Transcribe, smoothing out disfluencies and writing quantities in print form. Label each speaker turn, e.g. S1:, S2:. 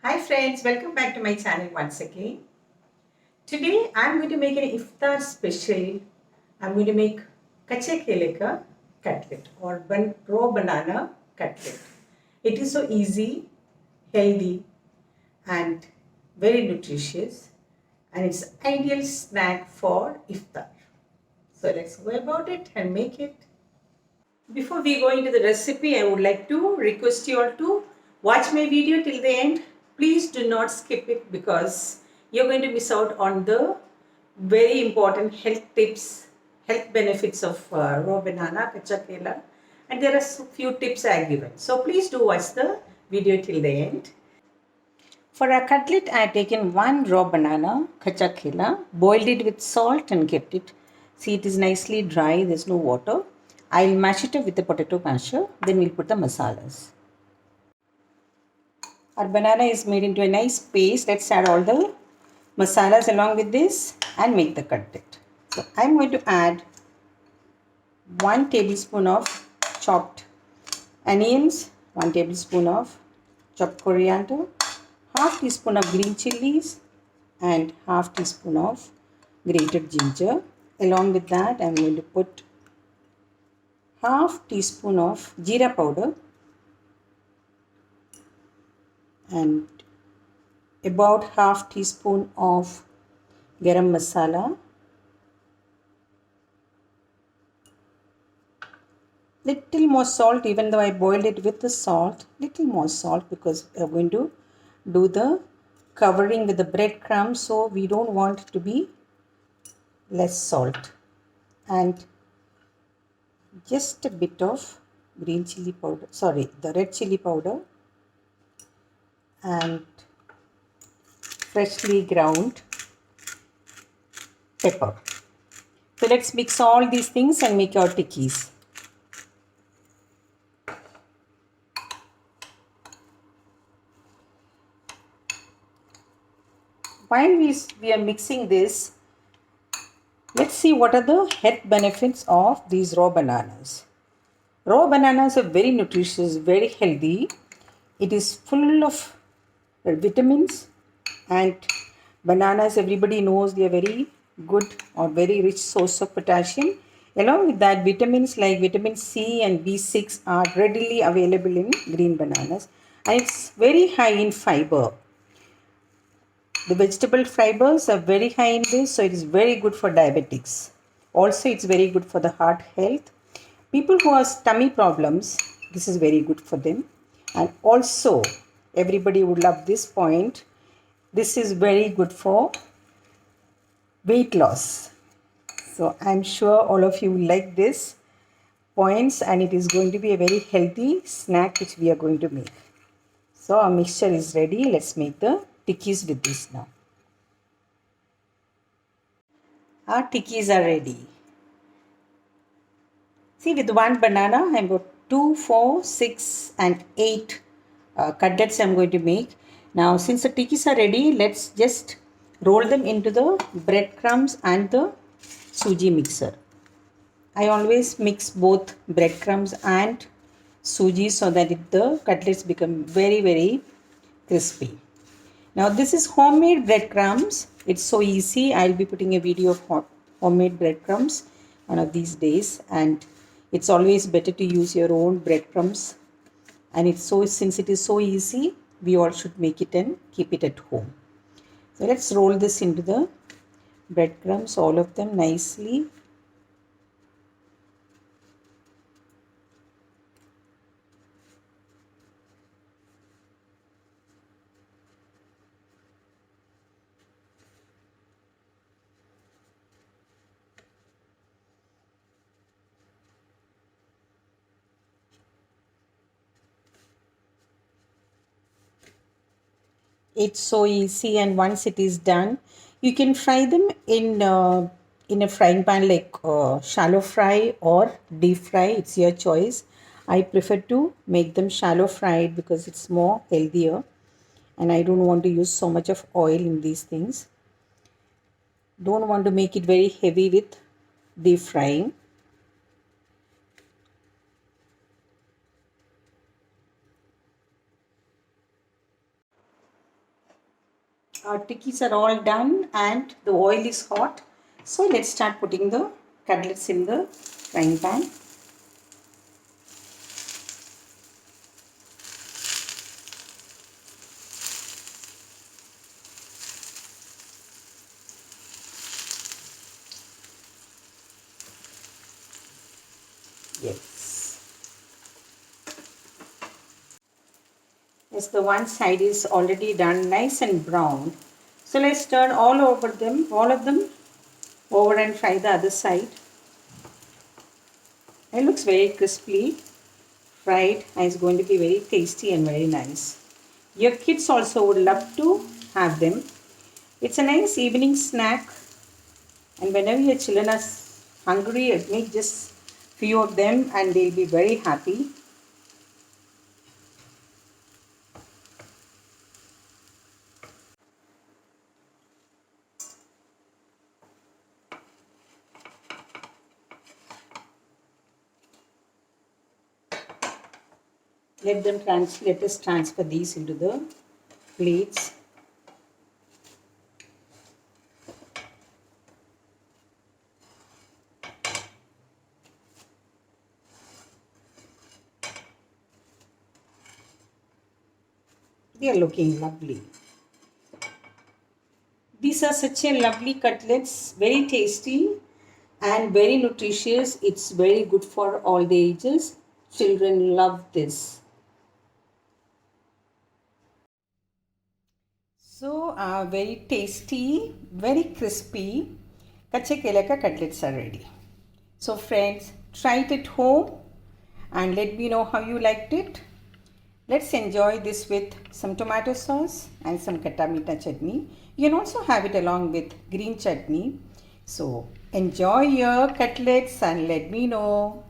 S1: Hi friends, welcome back to my channel once again. Today I'm going to make an iftar special. I'm going to make kache kele ka cutlet or raw banana cutlet. It is so easy, healthy and very nutritious, and it's ideal snack for iftar. So let's go about it and make it. Before we go into the recipe, I would like to request you all to watch my video till the end. Please do not skip it because you're going to miss out on the very important health tips, health benefits of raw banana, kacha kela, and there are few tips I have given. So please do watch the video till the end. For a cutlet, I have taken one raw banana, kacha kela, boiled it with salt and kept it. See, it is nicely dry, there's no water. I'll mash it up with the potato masher, then we'll put the masalas. Our banana is made into a nice paste. Let's add all the masalas along with this and make the cutlet. So I'm going to add 1 tablespoon of chopped onions, 1 tablespoon of chopped coriander, half teaspoon of green chilies and half teaspoon of grated ginger. Along with that, I'm going to put half teaspoon of jeera powder and about half teaspoon of garam masala, little more salt. Even though I boiled it with the salt, little more salt because we are going to do the covering with the breadcrumbs, so we don't want it to be less salt, and just a bit of green chili powder, the red chili powder, and freshly ground pepper. So let's mix all these things and make our tikkis. While we are mixing this, let's see what are the health benefits of these raw bananas. Raw bananas are very nutritious, very healthy. It is full of vitamins, and bananas, everybody knows they are very good or very rich source of potassium. Along with that, vitamins like vitamin C and B6 are readily available in green bananas, and it's very high in fiber. The vegetable fibers are very high in this, so it is very good for diabetics. Also, it's very good for the heart health. People who have tummy problems, this is very good for them. And also, everybody would love this point. This is very good for weight loss. So I'm sure all of you will like this points, and it is going to be a very healthy snack which we are going to make. So our mixture is ready. Let's make the tikkis with this now. Our tikkis are ready. See, with one banana, I'm got 2, 4, 6 and 8 cutlets I'm going to make. Now, since the tikkis are ready, let's just roll them into the breadcrumbs and the suji mixer. I always mix both breadcrumbs and suji so that the cutlets become very, very crispy. Now, this is homemade breadcrumbs. It's so easy. I'll be putting a video of homemade breadcrumbs one of these days, and it's always better to use your own breadcrumbs. And since it is so easy, we all should make it and keep it at home. So let's roll this into the breadcrumbs, all of them nicely. It's so easy, and once it is done, you can fry them in a frying pan, like shallow fry or deep fry. It's your choice. I prefer to make them shallow fried because it's more healthier, and I don't want to use so much of oil in these things. Don't want to make it very heavy with deep frying. Our tikkis are all done and the oil is hot. So let's start putting the cutlets in the frying pan. Yes. Yes, the one side is already done nice and brown. So let's turn all of them over and fry the other side. It looks very crispy fried and it's going to be very tasty and very nice. Your kids also would love to have them. It's a nice evening snack, and whenever your children are hungry, make just few of them and they'll be very happy. Let us transfer these into the plates. They are looking lovely. These are such a lovely cutlets, very tasty and very nutritious. It's very good for all the ages. Children love this. So very tasty, very crispy kache kele ka cutlets are ready. So friends, try it at home and let me know how you liked it. Let's enjoy this with some tomato sauce and some khatta meetha chutney. You can also have it along with green chutney. So enjoy your cutlets and let me know.